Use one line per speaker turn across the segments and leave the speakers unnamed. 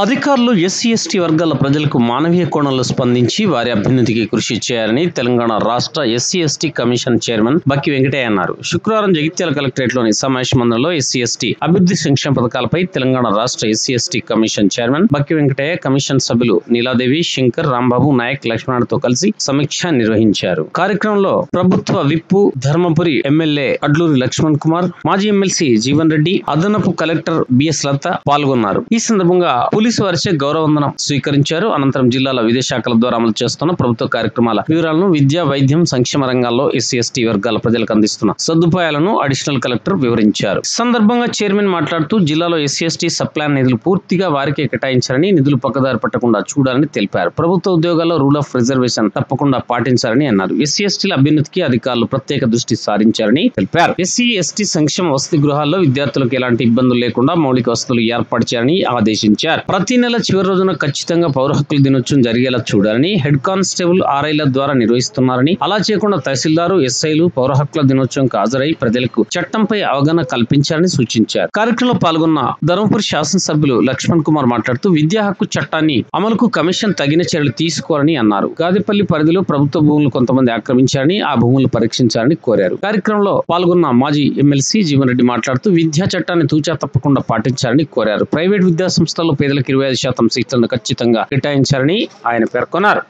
అధికారులు SC ST వర్గాల ప్రజలకు మానవీయ కోణంలో స్పందించి వారి అభ్యున్నతికి కృషి చేయాలని తెలంగాణ రాష్ట్ర ఎస్సీ ఎస్టీ కమిషన్ చైర్మన్ బక్కి వెంకటయ్య అన్నారు. శుక్రవారం జగిత్యాల కలెక్టరేట్లోని సమావేశ మందిరంలో ఎస్సీ ఎస్టీ అభివృద్ధి సంక్షేమ పథకాలపై తెలంగాణ రాష్ట్ర ఎస్సీ ఎస్టీ కమిషన్ చైర్మన్ బక్కి వెంకటయ్య, కమిషన్ సభ్యులు నీలాదేవి, శంకర్, రాంబాబు నాయక్, లక్ష్మణ్తో కలిసి సమీక్ష నిర్వహించారు. కార్యక్రమంలో ప్రభుత్వ విప్పు ధర్మపురి ఎమ్మెల్యే అడ్లూరి లక్ష్మణ్ కుమార్, మాజీ ఎమ్మెల్సీ జీవన్ రెడ్డి, అదనపు కలెక్టర్ బిఎస్ లత పాల్గొన్నారు. ఈ సందర్భంగా పోలీసు వారిచే గౌరవవందనం స్వీకరించారు. అనంతరం జిల్లాల విదేశాఖల ద్వారా అమలు చేస్తున్న ప్రభుత్వ కార్యక్రమాల వివరాలను, విద్యా, వైద్యం, సంక్షేమ రంగాల్లో ఎస్సీ ఎస్టీ వర్గాల ప్రజలకు అందిస్తున్న సదుపాయాలను అడిషనల్ కలెక్టర్ వివరించారు. సందర్భంగా చైర్మన్ మాట్లాడుతూ జిల్లాలో ఎస్సీ ఎస్టీ సప్లాన్ నిధులు పూర్తిగా వారికే కేటాయించారని, నిధులు పక్కదారి పట్టకుండా చూడాలని తెలిపారు. ప్రభుత్వ ఉద్యోగాల్లో రూల్ ఆఫ్ రిజర్వేషన్ తప్పకుండా పాటించాలని అన్నారు. ఎస్సీ ఎస్టీల అభ్యున్నతికి అధికారులు ప్రత్యేక దృష్టి సారించారని తెలిపారు. ఎస్సీ ఎస్టీ సంక్షేమ వసతి గృహాల్లో విద్యార్థులకు ఎలాంటి ఇబ్బందులు లేకుండా మౌలిక వసతులు ఏర్పాటు చేయాలని ఆదేశించారు. ప్రతి నెల చివరి రోజున ఖచ్చితంగా పౌర హక్కుల దినోత్సవం జరిగేలా చూడాలని, హెడ్ కానిస్టేబుల్ ఆర్ఐల ద్వారా నిర్వహిస్తున్నారని, అలా చేయకుండా తహసీల్దారు, ఎస్ఐలు పౌర హక్కుల దినోత్సవం హాజరై ప్రజలకు చట్టంపై అవగాహన కల్పించాలని సూచించారు. కార్యక్రమంలో పాల్గొన్న ధర్మపురి శాసనసభ్యులు లక్ష్మణ్ కుమార్ మాట్లాడుతూ విద్యా హక్కు చట్టాన్ని అమలుకు కమిషన్ తగిన చర్యలు తీసుకోవాలని అన్నారు. గాదిపల్లి పరిధిలో ప్రభుత్వ భూములు కొంతమంది ఆక్రమించారని, ఆ భూములు పరీక్షించాలని కోరారు. కార్యక్రమంలో పాల్గొన్న మాజీ ఎమ్మెల్సీ జీవన్ రెడ్డి మాట్లాడుతూ విద్యా చట్టాన్ని తూచా తప్పకుండా పాటించాలని కోరారు. ప్రైవేట్ విద్యా సంస్థల్లో పేదలకు 25% సీట్లను ఖచ్చితంగా కేటాయించారని ఆయన పేర్కొన్నారు.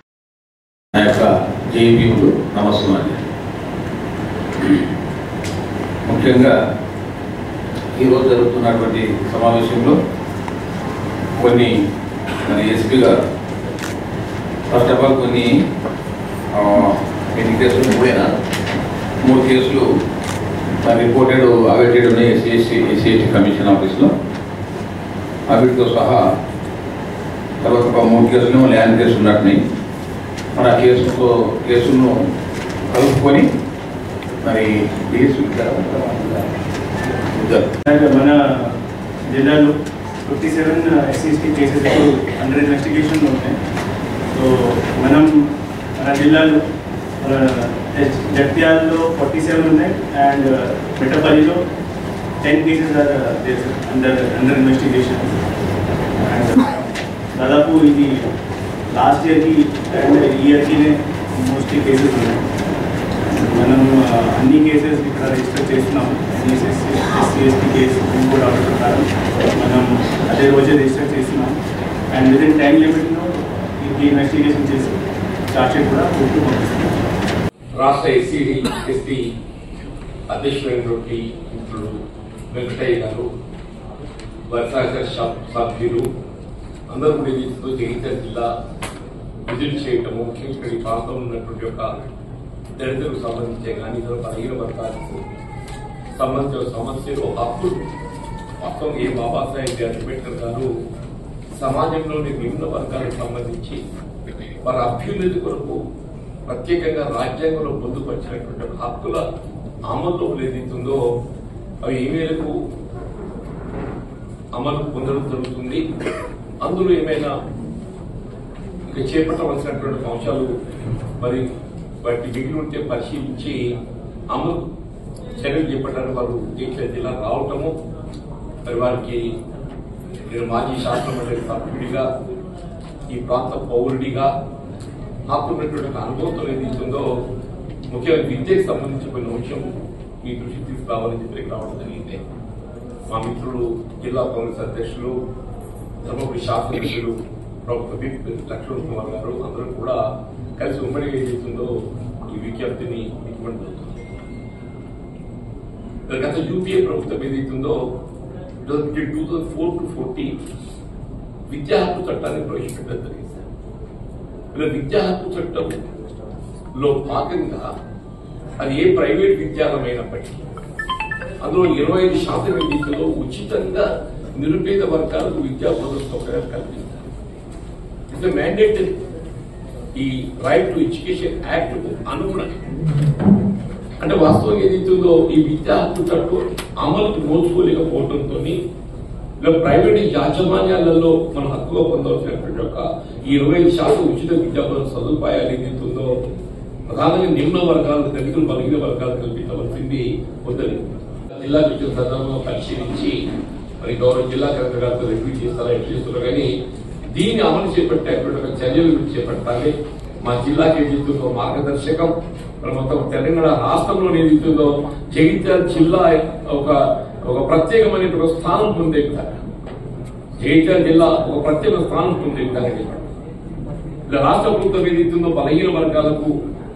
ముఖ్యంగా ఈరోజు జరుగుతున్నటువంటి సమావేశంలో కొన్ని మన ఎస్పీ గారు ఫస్ట్ ఆఫ్ ఆల్ కొన్ని ఎన్ని కేసులు మూడు కేసులు రిపోర్టెడ్ అవైటెడ్ ఉన్నాయి ఎస్సీ ఎస్టీ కమిషన్ ఆఫీస్లో. వీటితో సహా తర్వాత ఒక 3 కేసులు ల్యాండ్ కేసు ఉన్నట్టున్నాయి. మరి ఆ కేసులను కలుపుకొని మరి
మన జిల్లాలో 57 ఎస్సీ కేసెస్ అండర్ ఇన్వెస్టిగేషన్లో ఉన్నాయి. సో మన జిల్లాలో జగిత్యాలలో 47 ఉన్నాయి అండ్ మెట్టపల్లిలో 10 కేసెస్ అండర్ ఇన్వెస్టిగేషన్. అండ్ దాదాపు ఇది లాస్ట్ ఇయర్కి అండ్ ఇయర్కి మోస్ట్లీ కేసెస్ ఉన్నాయి. మనం అన్ని కేసెస్ ఇక్కడ రిజిస్టర్ చేస్తున్నాము. ఎస్సీ ఎస్టీ కేసు ఇంకోటి ఆర్డర్ ప్రకారం మనం అదే రోజే రిజిస్టర్ చేస్తున్నాం. అండ్ విదిన్ టైం లిమిట్లో ఈ ఇన్వెస్టిగేషన్ చేసి చార్జ్షీట్ కూడా కోర్టు పంపిస్తున్నాం.
రాష్ట్ర ఎస్సీ అధ్యక్షులైనటువంటి మిత్రుడు వెంకటయ్య గారు, వర్షాకర్ సభ్యులు అందరూ కూడా జగిత్యాల జిల్లా విజిట్ చేయటము, ముఖ్యంగా ఈ ప్రాంతంలో ఉన్నటువంటి యొక్క దళితులకు సంబంధించే కానీ ఇతర బలహీన వర్గాలకు సంబంధించిన సమస్యలు, హక్కులు మొత్తం ఏ బాబాసాహెబ్ అంబేద్కర్ గారు సమాజంలోని విభిన్న వర్గాలకు సంబంధించి వారి అభ్యున్నతి కొరకు ప్రత్యేకంగా రాజ్యాంగంలో పొందుపరిచినటువంటి హక్కుల అమలు ఏదైతుందో అవి ఏ మేరకు అమలు పొందడం జరుగుతుంది, అందులో ఏమైనా ఇంకా చేపట్టవలసినటువంటి అంశాలు మరి వాటి మిగిలి ఉంటే పరిశీలించి అమలు చర్యలు చేపట్టడానికి వారు జగిత్యాల జిల్లా రావటము, మరి వారికి నేను మాజీ శాసనమండలి సభ్యుడిగా ఈ ప్రాంత పౌరుడిగా నాకున్నటువంటి అనుభవంతో ఏదైతుందో ముఖ్యంగా విద్యకు సంబంధించి కొన్ని అంశం మీ దృష్టి తీసుకురావాలని చెప్పి రావడం జరిగింది. మా మిత్రులు జిల్లా కాంగ్రెస్ అధ్యక్షులు, ధర్మపురి శాసనసభ్యులు డాక్టర్ లక్ష్మణ్ కుమార్ గారు అందరూ కూడా కలిసి ఉమ్మడిగా ఏదైతుందో ఈ విజ్ఞప్తిని ఇవ్వడం జరుగుతుంది. గత యూపీఏ ప్రభుత్వం ఏదైతుందో 2004 to 14 విద్యా హక్కు చట్టాన్ని ప్రవేశపెట్టడం జరిగింది. ఇలా విద్యా హక్కు చట్టంలో భాగంగా అది ఏ ప్రైవేట్ విద్యాలయమైనప్పటికీ అందులో 25% విద్యలో ఉచితంగా నిరుపేద వర్గాలకు విద్యా భద్రత సౌకర్యాలు కల్పించారు. It's mandatory. ఈ రైట్ టు ఎడ్యుకేషన్ యాక్ట్ అనుగుణంగా అంటే వాస్తవం ఏదైతుందో ఈ విద్యా హక్కు చట్టం అమలుకు నోచుకోలేకపోవడంతో ప్రైవేట్ యాజమాన్యాలలో మనం హక్కుగా పొందవలసినటువంటి ఒక 25% ఉచిత విద్యా సదుపాయాలు ఏదైతుందో ప్రధానంగా నిమ్న వర్గాలు, దళితులు, బలహీన వర్గాలు కల్పించవలసింది వద్దని జిల్లా విద్యుత్ సందర్భంగా పరిశీలించి మరి గౌరవ జిల్లా కలెక్టర్ గారితో రివ్యూ చేస్తారా ఎట్లా చేస్తారో కానీ దీన్ని అమలు చేపట్టేటువంటి ఒక చర్యలు చేపట్టాలి. మా జిల్లాకి ఏదైతుందో మార్గదర్శకం మరి మొత్తం తెలంగాణ రాష్ట్రంలో ఏదైతుందో జగిత్యాల జిల్లా ఒక ప్రత్యేకమైనటువంటి స్థానం పొందే విధంగా జగిత్యాల జిల్లా ఒక ప్రత్యేక స్థానం పొందే విధంగా ఇలా రాష్ట్ర ప్రభుత్వం ఏదైతుందో బలహీన వర్గాలకు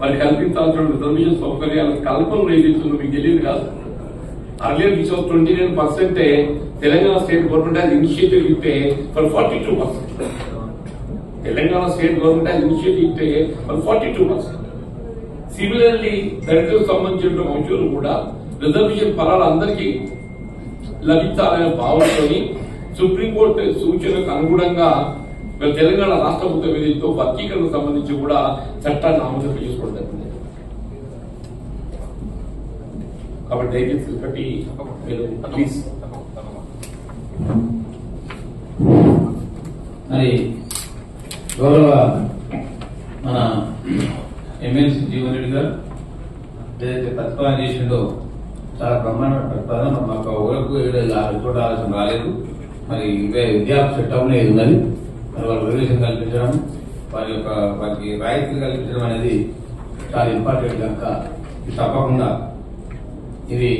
మరి కల్పించాల్సిన రిజర్వేషన్ సౌకర్యాల కల్పనలు ఏదైతుందో మీకు తెలియదు కాదు. Earlier 29% Telangana state government has initiated to pay for 42%. Telangana state government has initiated to pay for 42%. Similarly దళితులకు సంబంధించిన అంశాలు కూడా రిజర్వేషన్ ఫలాలు అందరికీ లభించాలనే భావనతో సుప్రీంకోర్టు సూచనలకు అనుగుణంగా తెలంగాణ రాష్ట్ర ప్రభుత్వం ఏదైతే వర్గీకరణకు సంబంధించి కూడా చట్టాన్ని ఆమోదం చేసుకోవడం జరిగింది. కాబట్టి దయచేసి ఒకటి మీరు ప్లీజ్.
మరి గౌరవ మన ఎమ్మెల్సీ జీవన్ రెడ్డి గారు ఏదైతే ప్రతిపాదన చేసిందో చాలా బ్రహ్మాండ ప్రతిపాదన. మాకు ఊరకు చోట ఆలోచన రాలేదు. మరి విద్యార్థి చట్టంలో ఏది ఉన్నది, మరి వాళ్ళ రిజర్వేషన్ కల్పించడం, వారికి రాయితీలు కల్పించడం అనేది చాలా ఇంపార్టెంట్ కనుక ఇది తప్పకుండా ఇది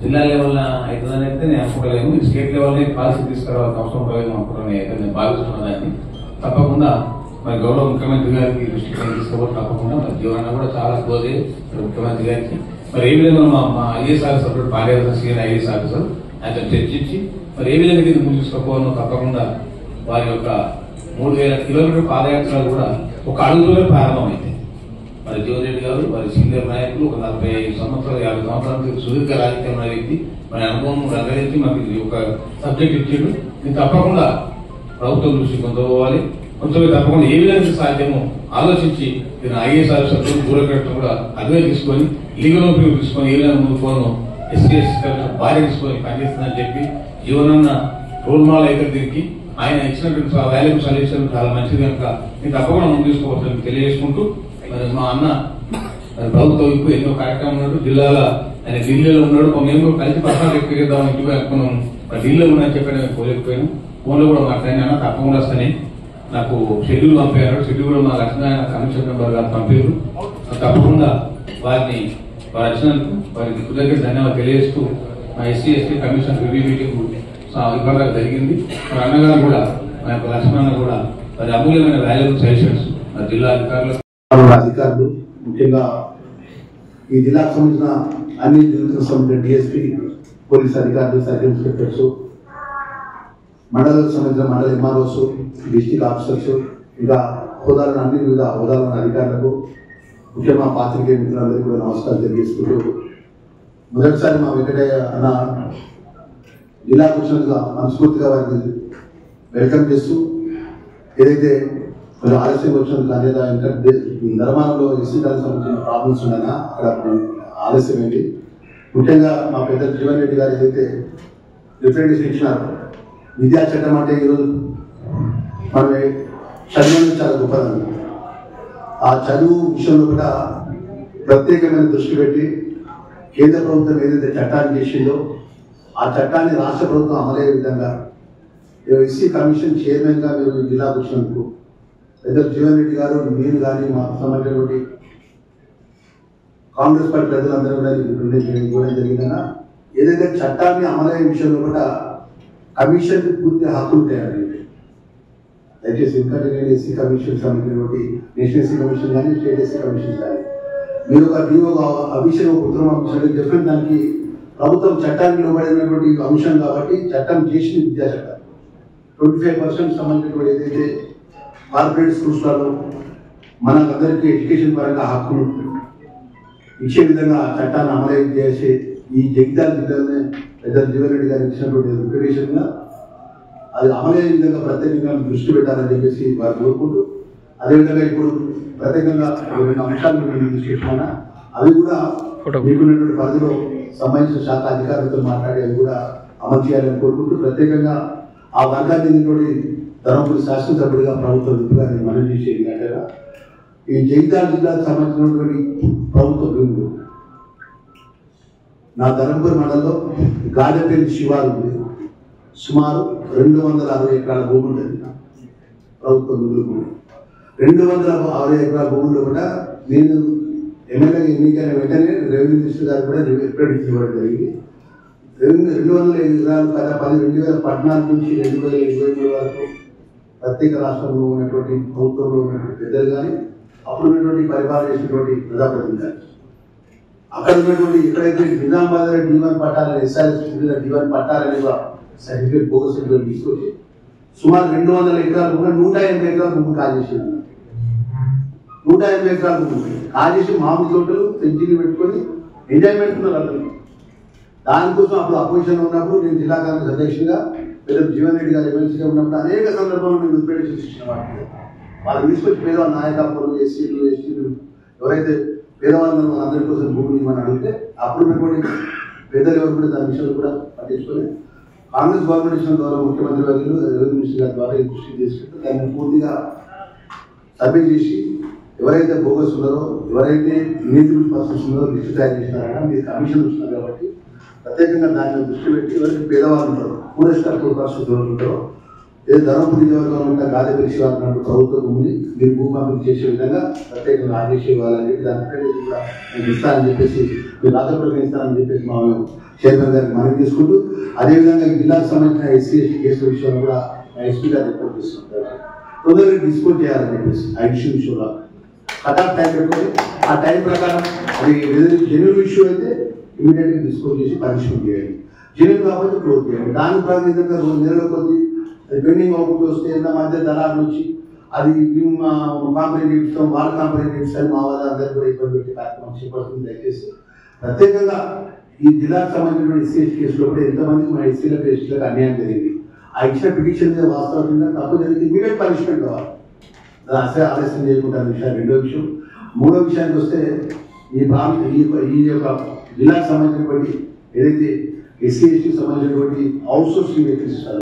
జిల్లా లెవెల్ అవుతుందని అయితే నేను అనుకోలేము. స్టేట్ లెవెల్నే పాలసీ తీసుకురావాల్సిన అవసరం ఉండలేము అనుకుంటున్నాను. అయితే నేను భావిస్తున్నాను. తప్పకుండా మరి గౌరవ ముఖ్యమంత్రి గారికి దృష్టికి తీసుకోవడం తప్పకుండా మరి జీవన కూడా చాలా క్లోజే ముఖ్యమంత్రి గారికి. మరి ఏ విధంగా మా IAS officer party senior IAS officer ఆయనతో చర్చించి మరి ఏ విధంగా ఇది ముందు తీసుకోవాలో తప్పకుండా వారి యొక్క 3000 కిలోమీటర్ పాదయాత్రలు కూడా ఒక అడుగులోనే ప్రారంభమైంది. మరి జీవన్ రెడ్డి గారు వారి సీనియర్ నాయకులు ఒక 45 సంవత్సరాలు 50 సంవత్సరాల సుదీర్ఘ రాజకీయ వ్యక్తి మన అనుభవం రంగరించి మనకి ఒక సబ్జెక్ట్ ఇచ్చాడు. ఇది తప్పకుండా ప్రభుత్వం దృష్టి పొందవాలి. కొంచెం తప్పకుండా ఏ విధంగా సాధ్యమో ఆలోచించి నేను ఐఏఎస్ ఆఫీసర్లు దూరకట్టడం కూడా అదే తీసుకొని లీగల్ ఓపెన్ తీసుకొని ఏ విధంగా ముందు పోను ఎస్సీఎస్ భార్య తీసుకొని పనిచేస్తుందని చెప్పి జీవనన్న రోల్ మోడల్ అయితే దీనికి ఆయన ఇచ్చినటువంటి వాల్యూబుల్ సొల్యూషన్ చాలా మంచిది కనుక నేను తప్పకుండా ముందు తీసుకోవచ్చని తెలియజేసుకుంటూ మరి మా అన్న ప్రభుత్వం ఇప్పుడు ఎన్నో కార్యక్రమం ఉన్నాడు. జిల్లాలో ఆయన ఢిల్లీలో ఉన్నాడు. మేము కలిసి పర్సనల్ ఎక్కిద్దామని ఇంటికి అనుకున్నాం. మరి ఢిల్లీలో ఉన్నాయని చెప్పి నేను పోలేకపోయాను. ఫోన్లో కూడా మాట్లాడినా తప్పకుండా వస్తానే నాకు షెడ్యూల్ పంపారు. షెడ్యూల్ కూడా మా లక్ష్మీనారాయణ కమిషన్ మెంబర్ గారు పంపారు. తప్పకుండా వారి వచ్చినందుకు వారికి కృతజ్ఞత ధన్యవాదాలు తెలియజేస్తూ మా ఎస్సీ కమిషన్ రివ్యూ మీటింగ్ ఇవ్వడం జరిగింది. మా అన్నగారు కూడా మా యొక్క లక్ష్మణ కూడా వారి అమూల్యమైన వాల్యూబుల్ సజెషన్స్ మా జిల్లా అధికారులు ముఖ్యంగా ఈ జిల్లాకు సంబంధించిన అన్ని జిల్లాలకు సంబంధించిన డిఎస్పీ పోలీస్ అధికారులు సర్కిల్ ఇన్స్పెక్టర్స్ మండలకు సంబంధించిన మండల ఎంఆర్ఓస్ డిస్ట్రిక్ట్ ఆఫీసర్స్ ఇంకా హోదాలను అన్ని వివిధ హోదాలను అధికారులకు ముఖ్యంగా పాత్రికేయ మిత్రులందరికీ కూడా నమస్కారం తెలియజేసుకుంటూ మొదటిసారి మా వెంకటయ్య అన్న జిల్లాకు వచ్చినందుగా మనస్ఫూర్తిగా వారికి వెల్కమ్ చేస్తూ ఏదైతే కొంచెం ఆలస్యం వచ్చినందుకు అనేదా ఎందుకంటే ధర్మానంలో ఎస్సీలకు సంబంధించిన ప్రాబ్లమ్స్ ఉన్నాయన్నా అక్కడ ఆలస్యం ఏంటి. ముఖ్యంగా మా పెద్ద జీవన్ రెడ్డి గారు ఏదైతే రిప్రజెంటేషన్ ఇచ్చినారు విద్యా చట్టం అంటే ఈరోజు మనం చదువు చాలా గొప్పదని ఆ చదువు విషయంలో కూడా ప్రత్యేకమైన దృష్టి పెట్టి కేంద్ర ప్రభుత్వం ఏదైతే చట్టాన్ని చేసిందో ఆ చట్టాన్ని రాష్ట్ర ప్రభుత్వం అమలయ్యే విధంగా ఎస్సీ కమిషన్ చైర్మన్ గా మీరు జిల్లాకు వచ్చినందుకు పెద్ద జీవన్ రెడ్డి గారు మీరు కానీ మాకు సంబంధించినటువంటి కాంగ్రెస్ పార్టీ ప్రజలందరూ కూడా ఇవ్వడం జరిగిందన్న ఏదైతే చట్టాన్ని అమలయ్యే విషయంలో కూడా కమిషన్ పూర్తి హక్కులు ఉంటాయండి. దయచేసి ఎందుకంటే నేను ఎస్సీ కమిషన్ సంబంధించినటువంటి నేషనల్ ఎస్సీ కమిషన్ కానీ స్టేట్ ఎస్సీ కమిషన్ కానీ మీరు ఒక డిఓ అభిషేక ఉత్తరం పంపించడం చెప్పిన దానికి ప్రభుత్వం చట్టానికి నిలబడినటువంటి అంశం కాబట్టి చట్టం చేసిన విద్యా చట్టం 25% సంబంధించినటువంటి ఏదైతే కార్పొరేట్ స్కూల్స్లలో మనకందరికీ ఎడ్యుకేషన్ పరంగా హక్కులు ఇచ్చే విధంగా చట్టాన్ని అమలు చేసే ఈ జగిత్యాల జిల్లాలోనే పెద్ద జీవన్ రెడ్డి గారు ఇచ్చినటువంటి రిప్రజెంటేషన్ గా అది అమలయ్యే విధంగా ప్రత్యేకంగా దృష్టి పెట్టాలని చెప్పేసి వారు కోరుకుంటూ అదేవిధంగా ఇప్పుడు ప్రత్యేకంగా 2 అంశాలు మేము తీసుకున్నా అవి కూడా మీకున్నటువంటి పరిధిలో సంబంధించిన శాఖ అధికారులతో మాట్లాడి అవి కూడా అమలు చేయాలని కోరుకుంటూ ప్రత్యేకంగా ఆ వర్గాన్ని చెందినటువంటి ధర్మపురి శాసనసభ్యుడిగా ప్రభుత్వ విధిగా నేను మనవి చేసేది అంటే ఈ జగిత్యాల జిల్లాకు సంబంధించినటువంటి ప్రభుత్వ భూములు నా ధర్మపురి మండలంలో గాజపల్లి శివారు ఉంది.
సుమారు 260 ఎకరాల భూమి ఉంటుంది ప్రభుత్వ భూములు. 260 ఎకరాల భూముల్లో కూడా నేను ఎమ్మెల్యేగా ఎన్నికైన వెంటనే రెవెన్యూ మినిస్టర్ గారు కూడా రిప్రజెంట్ ఇవ్వడం జరిగింది. 200 ఎకరాలు కదా 2014 నుంచి 2023 వరకు ప్రత్యేక రాష్ట్రంలో ఉన్నటువంటి ప్రభుత్వంలో ఉన్నటువంటి పెద్దలు కానీ అప్పుడు ఉన్నటువంటి పరిపాలన చేసినటువంటి ప్రజాప్రతినిధులు కానీ అక్కడ ఉన్నటువంటి ఎక్కడైతే నిజామాబాద్ D1 పట్టాలని SRS D1 పట్టాలని సర్టిఫికేట్ బోగస్ సర్టిఫికేట్ తీసుకొచ్చి సుమారు 200 ఎకరాలు కూడా 180 ఎకరాల భూమి కాజేసింది. 180 ఎకరాల భూమి కాజేసి మామిడి తోటలు పెంచిని పెట్టుకొని ఎంజాయ్మెంట్ ఉన్నారు అందరూ. దానికోసం అప్పుడు అపోజిషన్ ఉన్నప్పుడు నేను జిల్లా కాంగ్రెస్ అధ్యక్షుడిగా పెద్ద జీవన్ రెడ్డి గారు ఎమ్మెల్సీగా ఉన్నప్పుడు అనేక సందర్భాల్లో నేను రిప్రజెంటేషన్ ఇచ్చిన వాటికి వాళ్ళు తీసుకొచ్చి పేదవాళ్ళు నాయకత్వాలు ఎస్సీలు ఎస్టీలు ఎవరైతే పేదవాళ్ళని అందరి కోసం భూమిని ఇవ్వమని అడిగితే అప్పుడు ఉన్నటువంటి పేదలు ఎవరు కూడా దాని విషయంలో కూడా పట్టించుకొని కాంగ్రెస్ గవర్నమెంట్ ఇచ్చిన ద్వారా ముఖ్యమంత్రి వర్యులు రెవెన్యూ మినిస్టర్ గారి ద్వారా దృష్టి తీసుకుంటే దాన్ని పూర్తిగా సర్వే చేసి ఎవరైతే బోగస్ ఉన్నారో ఎవరైతే ఇన్ఎలిజిబుల్ పర్సన్స్ ఉన్నారో లిస్టు తయారు చేసినారో మీరు కమిషన్ ఇస్తున్నారు కాబట్టి ప్రత్యేకంగా దాన్ని దృష్టి పెట్టి ఎవరైతే పేదవాళ్ళు ఉంటారో పూరెస్ట్ పర్సన్స్ ఎవరు ఉంటారో ఏదో ధర్మపురి నియోజకవర్గంలో ఉన్న గాదెపల్లి శివారు ప్రభుత్వ భూమిని మీరు భూమాఫీ చేసే విధంగా ప్రత్యేకంగా ఆదేశం ఇవ్వాలని చెప్పి దాని కూడా నేను ఇస్తానని చెప్పేసి మీరు రాజప్రభు ఇస్తానని చెప్పేసి మా చైర్మన్ గారికి మనం తీసుకుంటూ అదేవిధంగా ఈ జిల్లాకు సంబంధించిన ఎస్సీ ఎస్టీ కేసుల విషయంలో కూడా మా ఎస్పీ గారు రిపోర్ట్ తీసుకుంటారు. తొందరగా డిస్పోజ్ చేయాలని చెప్పేసి ఆ ఇష్యూ విషయంలో కటాఫ్ టైం పెట్టుకొని ఆ టైం ప్రకారం అది జెన్యున్ ఇష్యూ అయితే ఇమీడియట్గా డిస్పోజ్ చేసి పనిష్మెంట్ చేయండి, జెన్యున్ కాకపోతే క్లోజ్ చేయండి. దాని ప్రాతినిధ్యంగా 2 నెలల కొద్ది అది పెండింగ్ అవ్వకుండా వస్తే ఎంత మధ్య దళాల నుంచి అది కాంప్లైంట్ ఇస్తాం వాళ్ళు కాంప్లైంట్ ఇస్తాం మా వాళ్ళ అందరికీ కూడా ఇబ్బంది పెట్టే కార్యక్రమం చేపడుతుంది. దయచేసి ప్రత్యేకంగా ఈ జిల్లాకు సంబంధించిన ఎస్సీ ఎస్టీ కేసులో కూడా ఎంతమందికి మన ఎస్సీలకు ఎస్టీలకు అన్యాయం జరిగింది. ఆ ఇచ్చిన పిటిషన్ మీద వాస్తవంగా తప్పు జరిగింది, ఇమీడియట్ పనిష్మెంట్ కావాలి. అసలు ఆలస్యం చేయకుండా విషయాలు. రెండో విషయం, మూడో విషయానికి వస్తే ఈ యొక్క జిల్లాకు సంబంధించినటువంటి ఏదైతే ఎస్సీ ఎస్టీకి సంబంధించినటువంటి అవుట్ సోర్సింగ్